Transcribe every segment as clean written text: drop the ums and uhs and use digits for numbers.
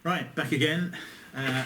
Right, back again.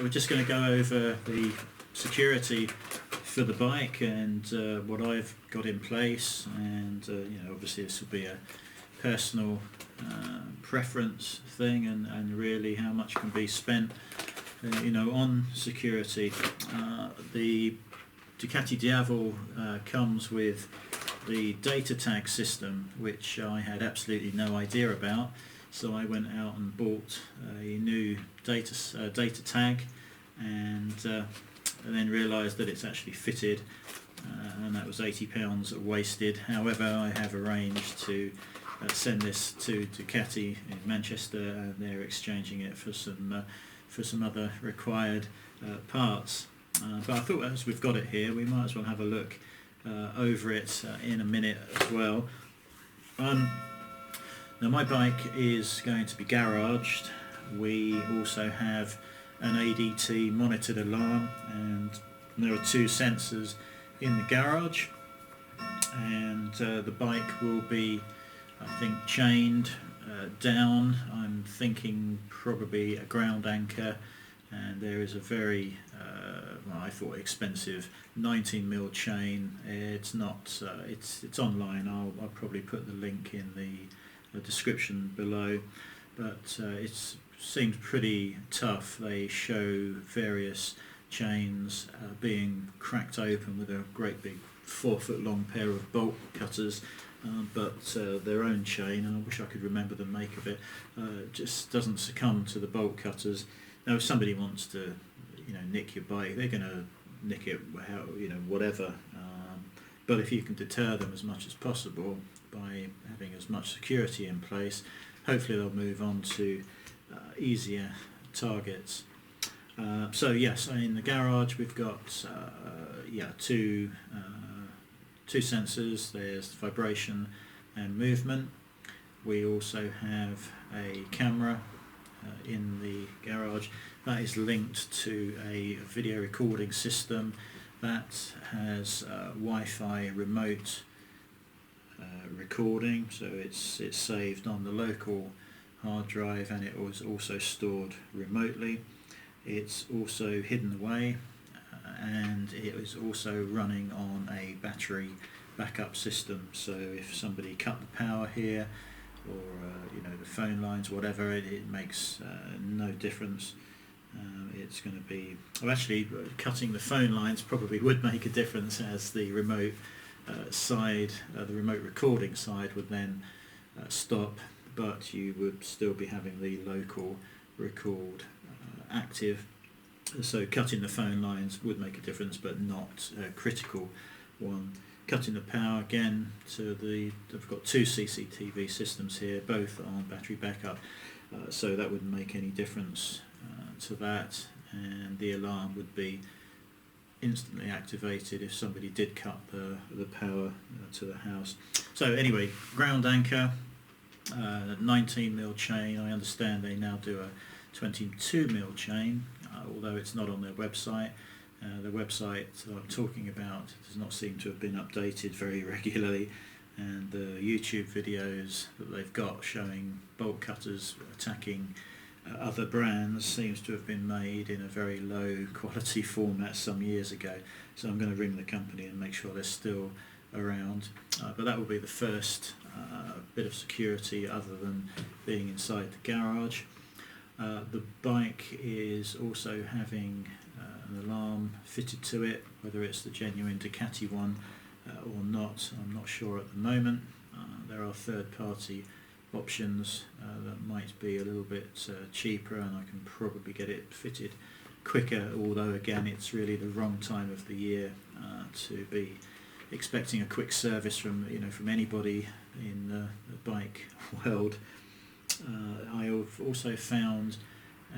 We're just going to go over the security for the bike and what I've got in place, and obviously this will be a personal preference thing, and really how much can be spent on security. The Ducati Diavel comes with the data tag system, which I had absolutely no idea about. So I went out and bought a new data tag, and then realised that it's actually fitted, and that was £80 wasted. However, I have arranged to send this to Ducati in Manchester, and they're exchanging it for some other required parts. But I thought, as we've got it here, we might as well have a look over it in a minute as well. Now my bike is going to be garaged. We also have an ADT monitored alarm, and there are two sensors in the garage, and the bike will be, I think, chained down. I'm thinking probably a ground anchor, and there is a very I thought expensive 19mm chain. It's not it's online. I'll probably put the link in the description below, but it seems pretty tough. They show various chains being cracked open with a great big 4-foot long pair of bolt cutters, but their own chain, and I wish I could remember the make of it, just doesn't succumb to the bolt cutters. Now if somebody wants to nick your bike, they're going to nick it whatever, but if you can deter them as much as possible by having as much security in place, hopefully they'll move on to easier targets. So yes, in the garage we've got two sensors. There's vibration and movement. We also have a camera in the garage that is linked to a video recording system that has Wi-Fi remote recording, so it's saved on the local hard drive, and it was also stored remotely. It's also hidden away, and it is also running on a battery backup system, so if somebody cut the power here, or the phone lines, whatever, it makes no difference. It's going to be, actually cutting the phone lines probably would make a difference, as the remote side, the remote recording side would then stop, but you would still be having the local record active. So cutting the phone lines would make a difference, but not a critical one. Cutting the power, again, I've got two CCTV systems here, both on battery backup, so that wouldn't make any difference to that, and the alarm would be instantly activated if somebody did cut the power to the house. So anyway, ground anchor, 19mm chain. I understand they now do a 22mm chain, although it's not on their website. The website that I'm talking about does not seem to have been updated very regularly, and the YouTube videos that they've got showing bolt cutters attacking other brands seems to have been made in a very low quality format some years ago. So I'm going to ring the company and make sure they're still around, but that will be the first bit of security other than being inside the garage. The bike is also having an alarm fitted to it. Whether it's the genuine Ducati one or not, I'm not sure at the moment. There are third-party options that might be a little bit cheaper, and I can probably get it fitted quicker, although again it's really the wrong time of the year to be expecting a quick service from anybody in the bike world. I've also found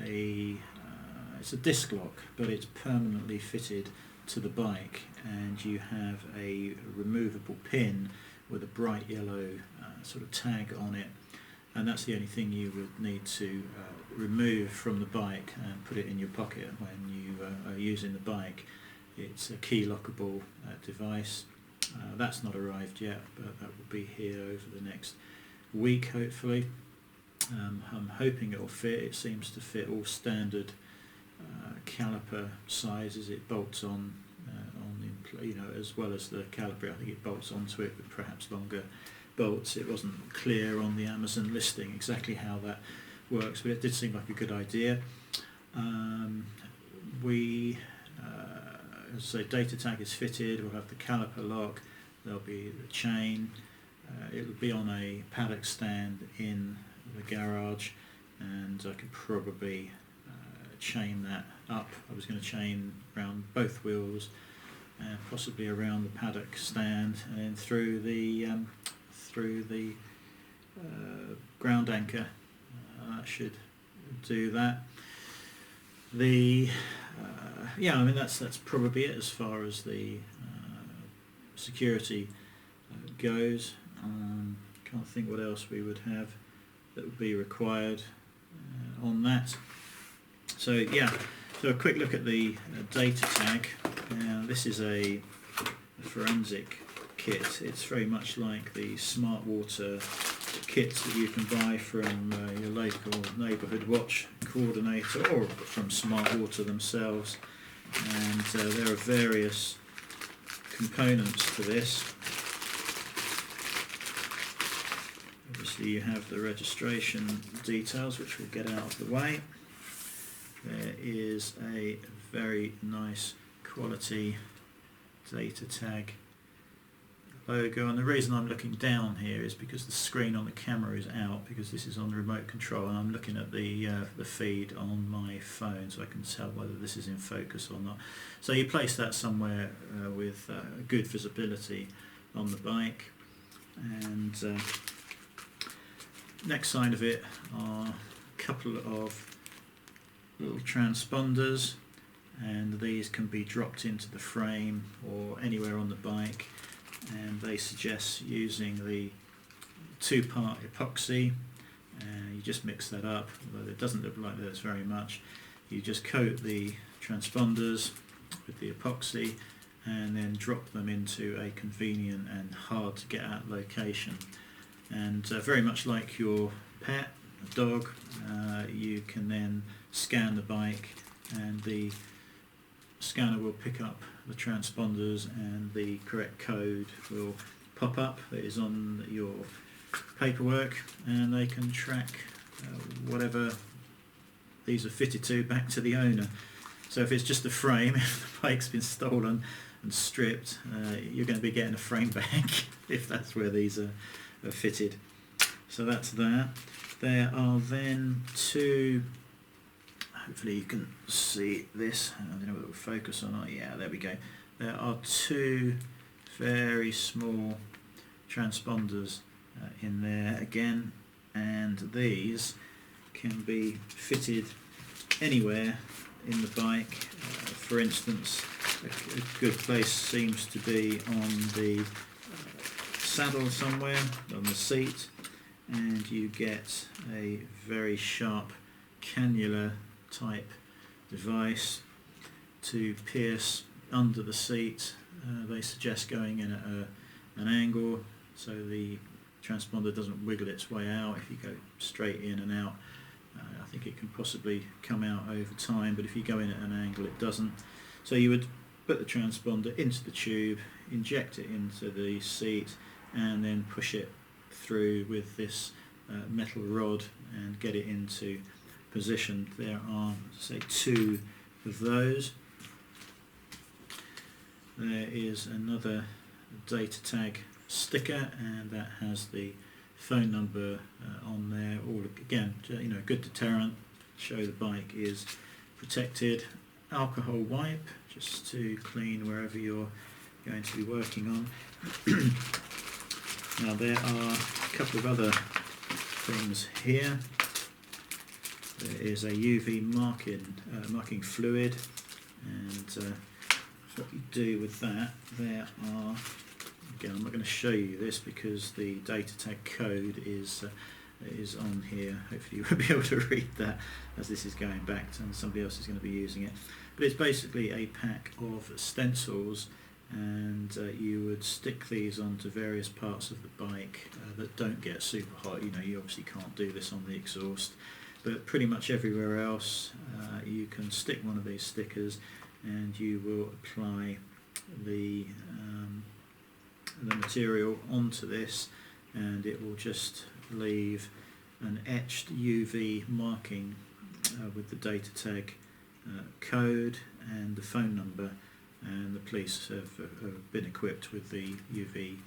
it's a disc lock, but it's permanently fitted to the bike, and you have a removable pin with a bright yellow sort of tag on it, and that's the only thing you would need to remove from the bike and put it in your pocket when you are using the bike. It's a key lockable device. That's not arrived yet, but that will be here over the next week hopefully. I'm hoping it will fit. It seems to fit all standard caliper sizes. It bolts on as well as the caliper. I think it bolts onto it with perhaps longer bolts. It wasn't clear on the Amazon listing exactly how that works, but it did seem like a good idea. As I say, data tag is fitted. We'll have the caliper lock. There'll be the chain. It will be on a paddock stand in the garage, and I could probably chain that up. I was going to chain around both wheels, possibly around the paddock stand, and then through the ground anchor. That should do that. That's probably it as far as the security goes. Can't think what else we would have that would be required on that. So a quick look at the data tag. This is a forensic kit. It's very much like the Smart Water kits that you can buy from your local neighbourhood watch coordinator or from Smart Water themselves, and there are various components to this. Obviously you have the registration details, which we'll get out of the way. There is a very nice quality data tag logo, and the reason I'm looking down here is because the screen on the camera is out, because this is on the remote control, and I'm looking at the feed on my phone, so I can tell whether this is in focus or not. So you place that somewhere with good visibility on the bike, and next side of it are a couple of little transponders, and these can be dropped into the frame or anywhere on the bike, and they suggest using the two-part epoxy. You just mix that up, although it doesn't look like there's very much. You just coat the transponders with the epoxy and then drop them into a convenient and hard to get at location. And very much like your pet, a dog, you can then scan the bike, and the scanner will pick up the transponders and the correct code will pop up that is on your paperwork, and they can track whatever these are fitted to back to the owner. So if it's just a frame, if the bike's been stolen and stripped, you're going to be getting a frame back if that's where these are fitted. So that's that. There are then two, hopefully you can see this, I don't know whether it will focus or not. Yeah, there we go. There are two very small transponders in there again, and these can be fitted anywhere in the bike. For instance, a good place seems to be on the saddle somewhere, on the seat, and you get a very sharp cannula type device to pierce under the seat. They suggest going in at an angle so the transponder doesn't wiggle its way out. If you go straight in and out, I think it can possibly come out over time, but if you go in at an angle it doesn't. So you would put the transponder into the tube, inject it into the seat, and then push it through with this metal rod and get it into position. There are, say, two of those. There is another data tag sticker, and that has the phone number on there. All again, good deterrent, show the bike is protected. Alcohol wipe, just to clean wherever you're going to be working on. Now there are a couple of other things here. There is a UV marking fluid, and what you do with that, there are, again I'm not going to show you this because the data tag code is on here. Hopefully you will be able to read that as this is going back and somebody else is going to be using it. But it's basically a pack of stencils and you would stick these onto various parts of the bike that don't get super hot. You obviously can't do this on the exhaust, but pretty much everywhere else you can stick one of these stickers and you will apply the material onto this, and it will just leave an etched UV marking with the data tag code and the phone number, and the police have been equipped with the UV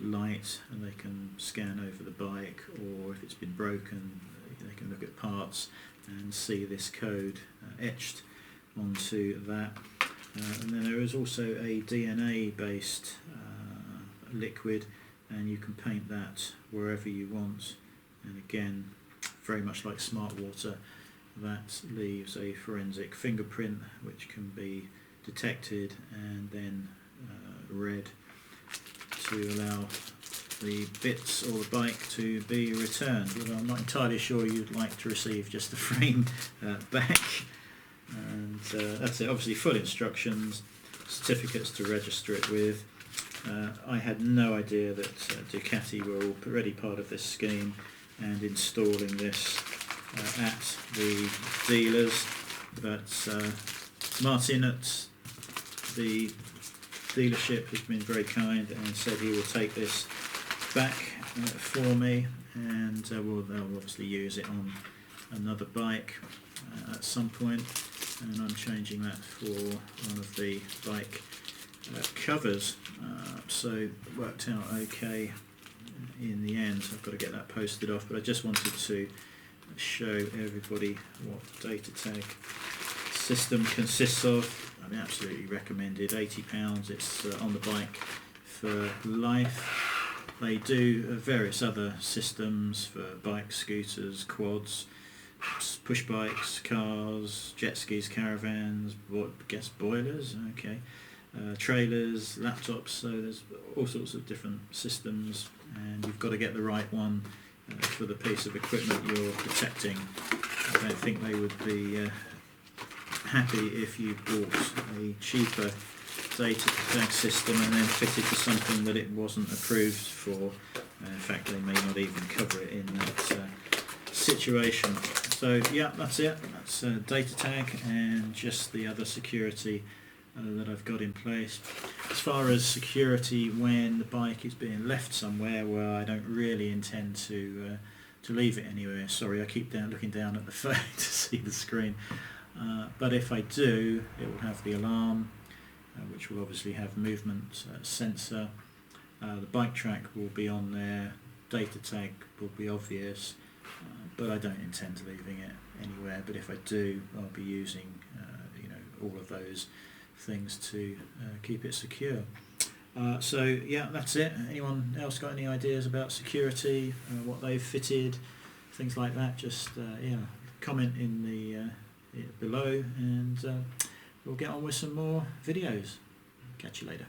light, and they can scan over the bike, or if it's been broken they can look at parts and see this code etched onto that. And then there is also a DNA based liquid, and you can paint that wherever you want, and again, very much like Smart Water, that leaves a forensic fingerprint which can be detected and then read to allow the bits or the bike to be returned. But I'm not entirely sure you'd like to receive just the frame back. And that's it. Obviously full instructions, certificates to register it with. I had no idea that Ducati were already part of this scheme and installing this at the dealers, but Martin at the dealership has been very kind and said he will take this back for me, and they'll obviously use it on another bike at some point, and I'm changing that for one of the bike covers, so it worked out okay in the end. So I've got to get that posted off, but I just wanted to show everybody what the data tag system consists of. I mean, absolutely recommended. £80, it's on the bike for life. They do various other systems for bikes, scooters, quads, push bikes, cars, jet skis, caravans, boilers, okay, trailers, laptops, so there's all sorts of different systems, and you've got to get the right one for the piece of equipment you're protecting. I don't think they would be happy if you bought a cheaper data tag system and then fitted to something that it wasn't approved for. In fact, they may not even cover it in that situation. So yeah, that's it. That's data tag and just the other security that I've got in place. As far as security when the bike is being left somewhere where I don't really intend to leave it anywhere. Sorry, I keep looking down at the phone to see the screen. But if I do, it will have the alarm, which will obviously have movement sensor. The bike track will be on there, data tag will be obvious, but I don't intend to leaving it anywhere. But if I do, I'll be using all of those things to keep it secure. So yeah, that's it. Anyone else got any ideas about security, what they've fitted, things like that? Just comment in the below, and we'll get on with some more videos. Catch you later.